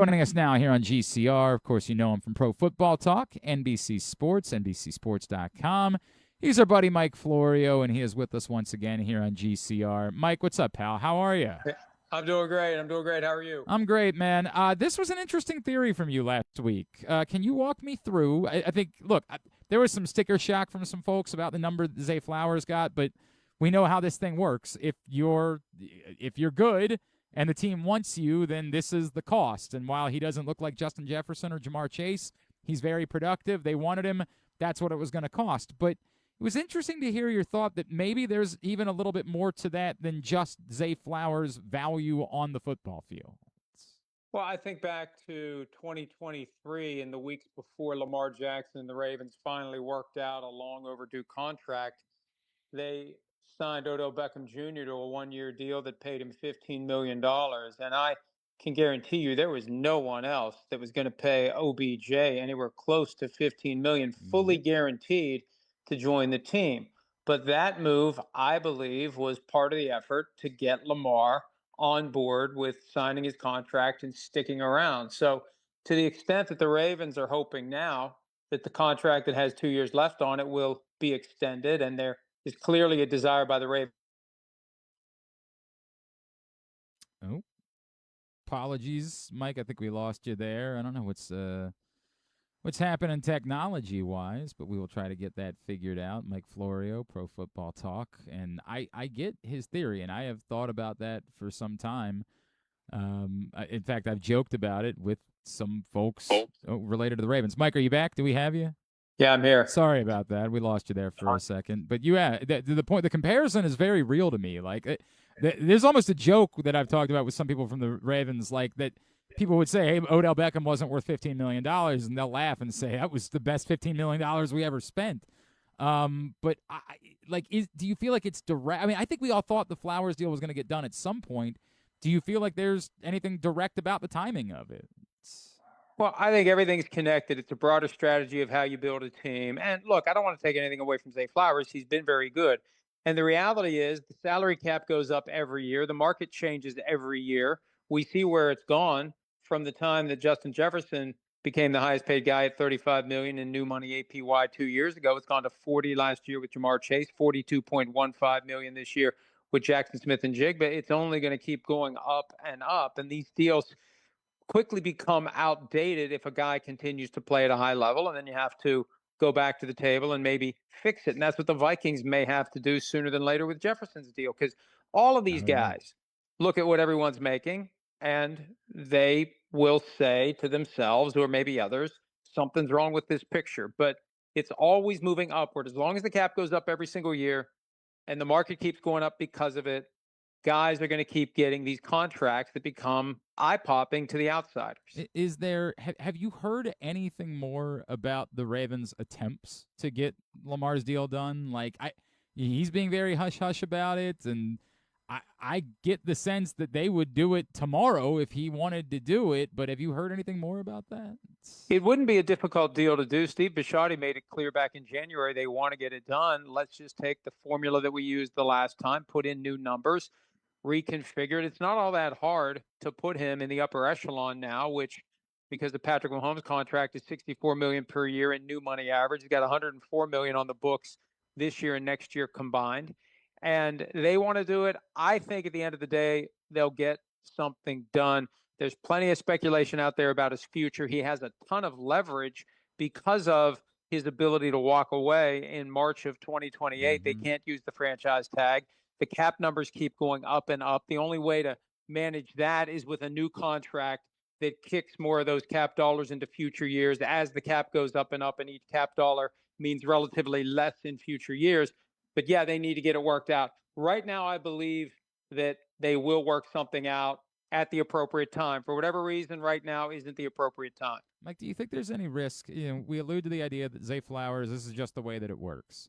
Joining us now here on GCR, of course, you know him from Pro Football Talk, NBC Sports, NBCSports.com. He's our buddy Mike Florio, and he is with us once again here on GCR. Mike, what's up, pal? How are you? I'm doing great. How are you? I'm great, man. This was an interesting theory from you last week. Can you walk me through? I think, look, there was some sticker shock from some folks about the number that Zay Flowers got, but we know how this thing works. If you're good and the team wants you, then this is the cost. And while he doesn't look like Justin Jefferson or Jamar Chase, he's very productive. They wanted him. That's what it was going to cost. But it was interesting to hear your thought that maybe there's even a little bit more to that than just Zay Flowers' value on the football field. Well, I think back to 2023 and the weeks before Lamar Jackson and the Ravens finally worked out a long overdue contract. They signed Odell Beckham Jr. to a one-year deal that paid him $15 million. And I can guarantee you there was no one else that was going to pay OBJ anywhere close to $15 million, fully guaranteed to join the team. But that move, I believe, was part of the effort to get Lamar on board with signing his contract and sticking around. So to the extent that the Ravens are hoping now that the contract that has 2 years left on it will be extended, and there is clearly a desire by the Ravens. Oh, apologies, Mike. I think we lost you there. I don't know what's happening technology-wise, but we will try to get that figured out. Mike Florio, Pro Football Talk, and I get his theory, and I have thought about that for some time. In fact, I've joked about it with some folks related to the Ravens. Mike, are you back? Do we have you? Yeah, I'm here. Sorry about that. We lost you there for a second. But the comparison is very real to me. Like, there's almost a joke that I've talked about with some people from the Ravens, like that people would say, hey, Odell Beckham wasn't worth $15 million, and they'll laugh and say, that was the best $15 million we ever spent. But, do you feel like it's direct? I mean, I think we all thought the Flowers deal was going to get done at some point. Do you feel like there's anything direct about the timing of it? Well, I think everything's connected. It's a broader strategy of how you build a team. And look, I don't want to take anything away from Zay Flowers. He's been very good. And the reality is the salary cap goes up every year. The market changes every year. We see where it's gone from the time that Justin Jefferson became the highest paid guy at $35 million in new money APY 2 years ago. It's gone to 40 last year with Jamar Chase, 42.15 million this year with Jackson Smith and Jigba. It's only going to keep going up and up. And these deals quickly become outdated if a guy continues to play at a high level, and then you have to go back to the table and maybe fix it. And that's what the Vikings may have to do sooner than later with Jefferson's deal, because all of these guys look at what everyone's making and they will say to themselves, or maybe others, something's wrong with this picture. But it's always moving upward. As long as the cap goes up every single year and the market keeps going up because of it, guys are going to keep getting these contracts that become eye-popping to the outsiders. Have you heard anything more about the Ravens' attempts to get Lamar's deal done? Like, he's being very hush-hush about it, and I get the sense that they would do it tomorrow if he wanted to do it, but have you heard anything more about that? It wouldn't be a difficult deal to do. Steve Bisciotti made it clear back in January they want to get it done. Let's just take the formula that we used the last time, put in new numbers, reconfigured. It's not all that hard to put him in the upper echelon now, which, because the Patrick Mahomes contract is $64 million per year in new money average. He's got $104 million on the books this year and next year combined. And they want to do it. I think at the end of the day, they'll get something done. There's plenty of speculation out there about his future. He has a ton of leverage because of his ability to walk away in March of 2028. They can't use the franchise tag. The cap numbers keep going up and up. The only way to manage that is with a new contract that kicks more of those cap dollars into future years as the cap goes up, and each cap dollar means relatively less in future years. But yeah, they need to get it worked out. Right now, I believe that they will work something out at the appropriate time. For whatever reason, right now isn't the appropriate time. Mike, do you think there's any risk? We allude to the idea that Zay Flowers, this is just the way that it works.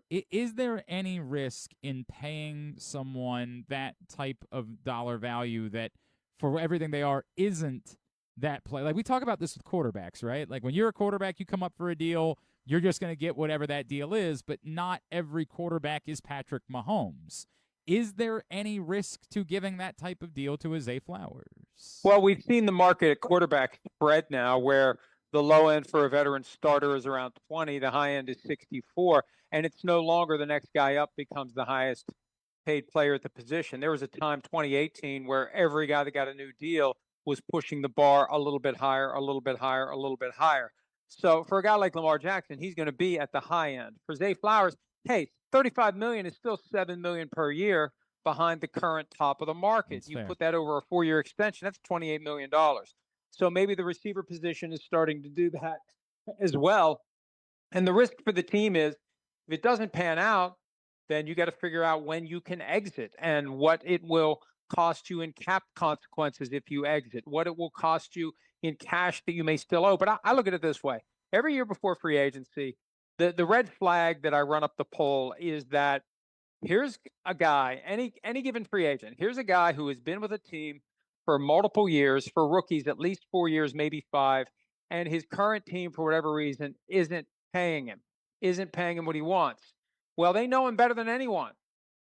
Is there any risk in paying someone that type of dollar value that, for everything they are, isn't that play? Like, we talk about this with quarterbacks, right? Like, when you're a quarterback, you come up for a deal, you're just going to get whatever that deal is, but not every quarterback is Patrick Mahomes. Is there any risk to giving that type of deal to a Zay Flowers? Well, we've seen the market at quarterback spread now where the low end for a veteran starter is around 20, the high end is 64, and it's no longer the next guy up becomes the highest paid player at the position. There was a time, 2018, where every guy that got a new deal was pushing the bar a little bit higher, a little bit higher, a little bit higher. So for a guy like Lamar Jackson, he's going to be at the high end. For Zay Flowers, hey, $35 million is still $7 million per year behind the current top of the market. That's you fair. put that over a 4-year extension, that's $28 million. So maybe the receiver position is starting to do that as well. And the risk for the team is if it doesn't pan out, then you got to figure out when you can exit and what it will cost you in cap consequences if you exit, what it will cost you in cash that you may still owe. But I look at it this way. Every year before free agency, the red flag that I run up the poll is that here's a guy, any given free agent, here's a guy who has been with a team for multiple years, for rookies at least 4 years, maybe 5, and his current team, for whatever reason, isn't paying him what he wants. Well, they know him better than anyone.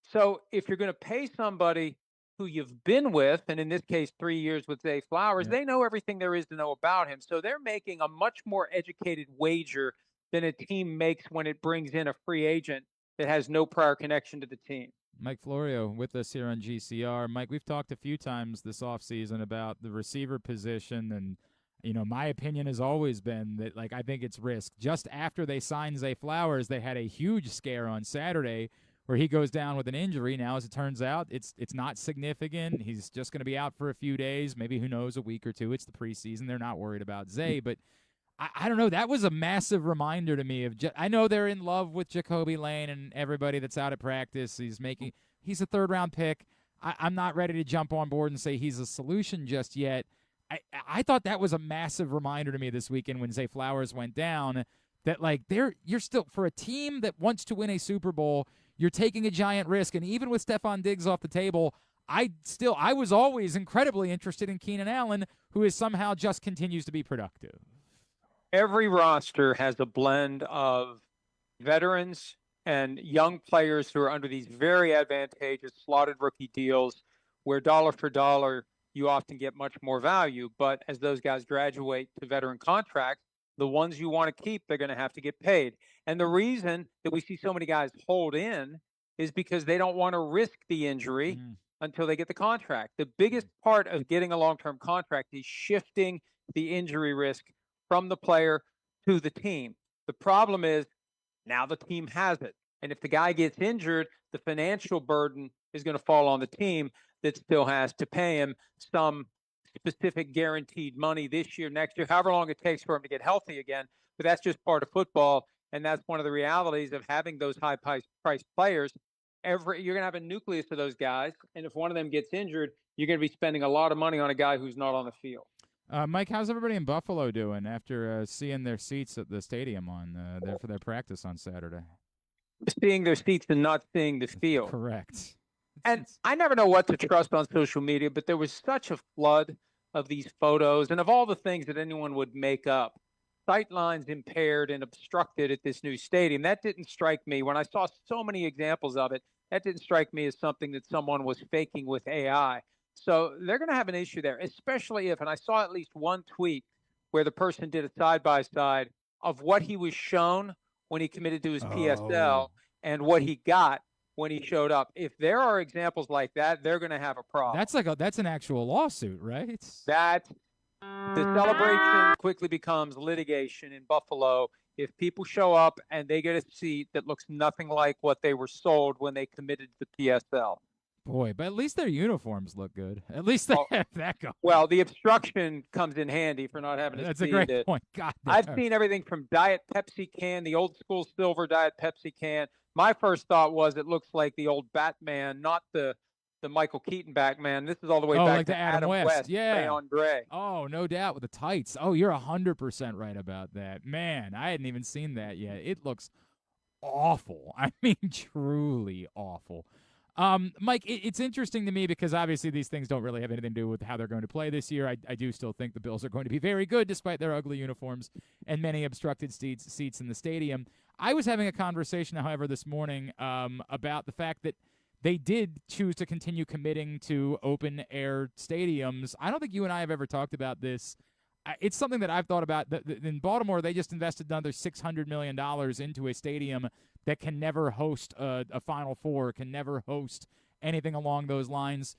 So if you're going to pay somebody who you've been with, and in this case, 3 years with Zay Flowers, they know everything there is to know about him. So they're making a much more educated wager than a team makes when it brings in a free agent that has no prior connection to the team. Mike Florio with us here on GCR. Mike, we've talked a few times this offseason about the receiver position, and my opinion has always been that, I think it's risk. Just after they signed Zay Flowers, they had a huge scare on Saturday where he goes down with an injury. Now, as it turns out, it's not significant. He's just going to be out for a few days, maybe, who knows, a week or two. It's the preseason. They're not worried about Zay, but I don't know. That was a massive reminder to me of. I know they're in love with Jacoby Lane and everybody that's out at practice. He's a third-round pick. I'm not ready to jump on board and say he's a solution just yet. I thought that was a massive reminder to me this weekend when Zay Flowers went down. That you're still, for a team that wants to win a Super Bowl, you're taking a giant risk. And even with Stephon Diggs off the table, I was always incredibly interested in Keenan Allen, who is somehow just continues to be productive. Every roster has a blend of veterans and young players who are under these very advantageous slotted rookie deals where dollar for dollar you often get much more value. But as those guys graduate to veteran contracts, the ones you want to keep, they're going to have to get paid. And the reason that we see so many guys hold in is because they don't want to risk the injury until they get the contract. The biggest part of getting a long-term contract is shifting the injury risk from the player to the team. The problem is now the team has it. And if the guy gets injured, the financial burden is going to fall on the team that still has to pay him some specific guaranteed money this year, next year, however long it takes for him to get healthy again. But that's just part of football. And that's one of the realities of having those high-priced players. You're going to have a nucleus of those guys. And if one of them gets injured, you're going to be spending a lot of money on a guy who's not on the field. Mike, how's everybody in Buffalo doing after seeing their seats at the stadium on there for their practice on Saturday? Seeing their seats and not seeing the field. Correct. And I never know what to trust on social media, but there was such a flood of these photos and of all the things that anyone would make up. Sight lines impaired and obstructed at this new stadium. That didn't strike me. When I saw so many examples of it, that didn't strike me as something that someone was faking with AI. So they're going to have an issue there, especially if, and I saw at least one tweet where the person did a side-by-side of what he was shown when he committed to his PSL and what he got when he showed up. If there are examples like that, they're going to have a problem. That's an actual lawsuit, right? The celebration quickly becomes litigation in Buffalo if people show up and they get a seat that looks nothing like what they were sold when they committed to the PSL. Boy, but at least their uniforms look good. At least they have that going. Well, the obstruction comes in handy for not having to That's see a great point. God, I've seen everything from Diet Pepsi can, the old school silver Diet Pepsi can. My first thought was it looks like the old Batman, not the Michael Keaton Batman. This is all the way back like to Adam West. Yeah. Gray on gray. Oh, no doubt with the tights. Oh, you're 100% right about that. Man, I hadn't even seen that yet. It looks awful. I mean, truly awful. Mike, it's interesting to me because obviously these things don't really have anything to do with how they're going to play this year. I do still think the Bills are going to be very good despite their ugly uniforms and many obstructed seats in the stadium. I was having a conversation, however, this morning about the fact that they did choose to continue committing to open air stadiums. I don't think you and I have ever talked about this. It's something that I've thought about. In Baltimore, they just invested another $600 million into a stadium that can never host a Final Four, can never host anything along those lines.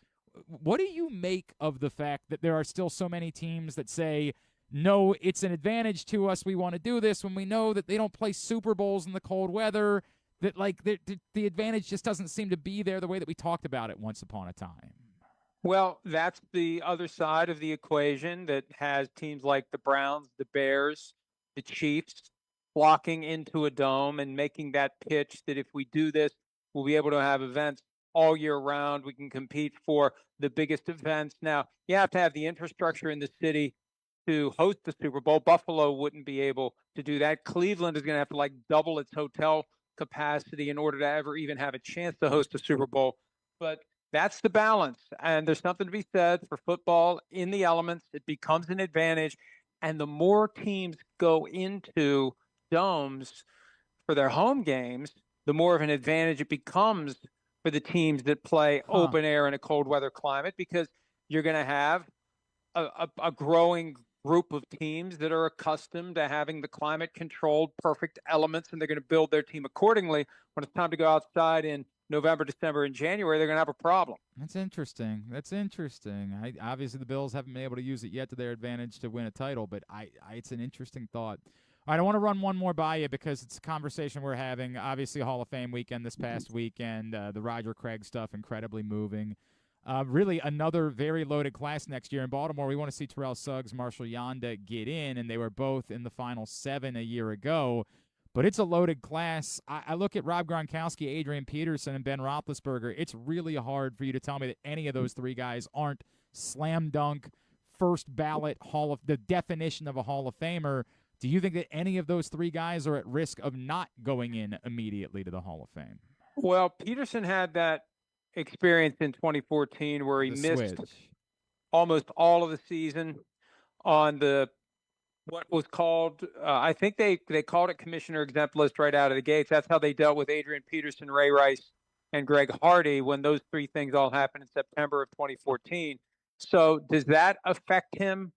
What do you make of the fact that there are still so many teams that say, no, it's an advantage to us, we want to do this, when we know that they don't play Super Bowls in the cold weather, that like the advantage just doesn't seem to be there the way that we talked about it once upon a time? Well, that's the other side of the equation that has teams like the Browns, the Bears, the Chiefs flocking into a dome and making that pitch that if we do this, we'll be able to have events all year round. We can compete for the biggest events. Now, you have to have the infrastructure in the city to host the Super Bowl. Buffalo wouldn't be able to do that. Cleveland is going to have to like double its hotel capacity in order to ever even have a chance to host a Super Bowl. But that's the balance. And there's something to be said for football in the elements. It becomes an advantage. And the more teams go into domes for their home games, the more of an advantage it becomes for the teams that play open air in a cold weather climate, because you're going to have a growing group of teams that are accustomed to having the climate controlled perfect elements, and they're going to build their team accordingly. When it's time to go outside in November, December, and January, they're going to have a problem. That's interesting. Obviously the Bills haven't been able to use it yet to their advantage to win a title, but it's an interesting thought. All right, I want to run one more by you because it's a conversation we're having. Obviously, Hall of Fame weekend this past weekend, the Roger Craig stuff, incredibly moving. Really another very loaded class next year in Baltimore. We want to see Terrell Suggs, Marshall Yanda get in, and they were both in the final 7 a year ago. But it's a loaded class. I look at Rob Gronkowski, Adrian Peterson, and Ben Roethlisberger. It's really hard for you to tell me that any of those three guys aren't slam dunk, first ballot the definition of a Hall of Famer. Do you think that any of those three guys are at risk of not going in immediately to the Hall of Fame? Well, Peterson had that experience in 2014 where he missed almost all of the season on what was called, I think they called it commissioner exempt list right out of the gates. That's how they dealt with Adrian Peterson, Ray Rice, and Greg Hardy when those three things all happened in September of 2014. So does that affect him?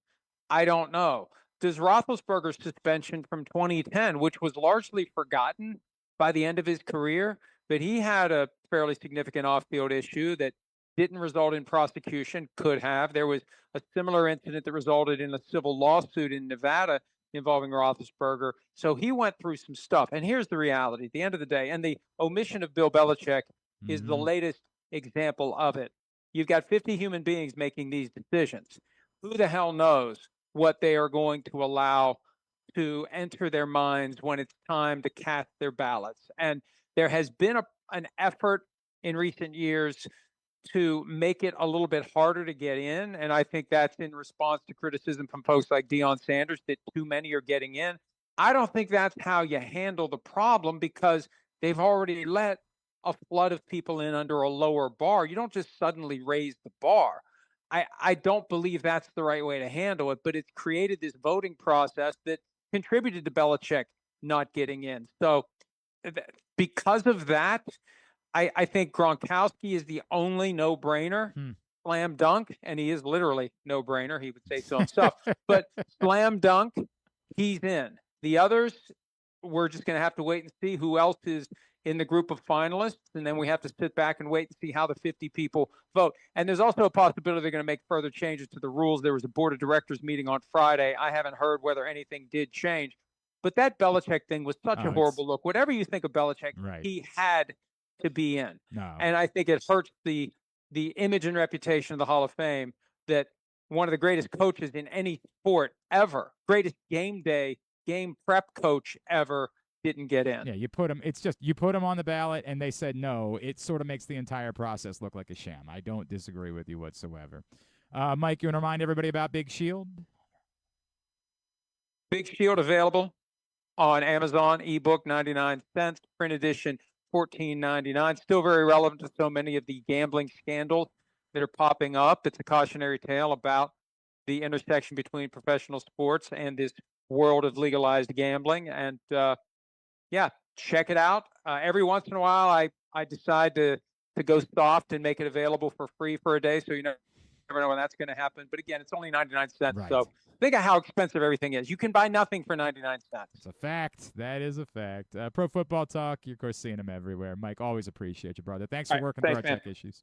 I don't know. Does Roethlisberger's suspension from 2010, which was largely forgotten by the end of his career, but he had a fairly significant off-field issue that didn't result in prosecution, could have. There was a similar incident that resulted in a civil lawsuit in Nevada involving Roethlisberger. So he went through some stuff. And here's the reality at the end of the day, and the omission of Bill Belichick is the latest example of it. You've got 50 human beings making these decisions. Who the hell knows what they are going to allow to enter their minds when it's time to cast their ballots? And there has been an effort in recent years to make it a little bit harder to get in. And I think that's in response to criticism from folks like Deion Sanders that too many are getting in. I don't think that's how you handle the problem, because they've already let a flood of people in under a lower bar. You don't just suddenly raise the bar. I don't believe that's the right way to handle it, but it's created this voting process that contributed to Belichick not getting in. So because of that, I think Gronkowski is the only no-brainer, slam dunk, and he is literally no-brainer. He would say so himself. But slam dunk, he's in. The others, we're just going to have to wait and see who else is in the group of finalists, and then we have to sit back and wait and see how the 50 people vote. And there's also a possibility they're going to make further changes to the rules. There was a board of directors meeting on Friday. I haven't heard whether anything did change. But that Belichick thing was such a horrible look. Whatever you think of Belichick, he had to be in. No. And I think it hurts the image and reputation of the Hall of Fame that one of the greatest coaches in any sport ever, greatest game prep coach ever, didn't get in. Yeah, you put him on the ballot and they said no. It sort of makes the entire process look like a sham. I don't disagree with you whatsoever. Mike, you want to remind everybody about Big Shield? Big Shield available on Amazon, ebook 99 cents, print edition $14.99. Still very relevant to so many of the gambling scandals that are popping up. It's a cautionary tale about the intersection between professional sports and this world of legalized gambling. And check it out. Every once in a while, I decide to to go soft and make it available for free for a day. So you never know when that's going to happen. But again, it's only 99 cents. Right. So think of how expensive everything is. You can buy nothing for 99 cents. It's a fact. That is a fact. Pro Football Talk, you're, of course, seeing them everywhere. Mike, always appreciate you, brother. Thanks for working through our tech issues.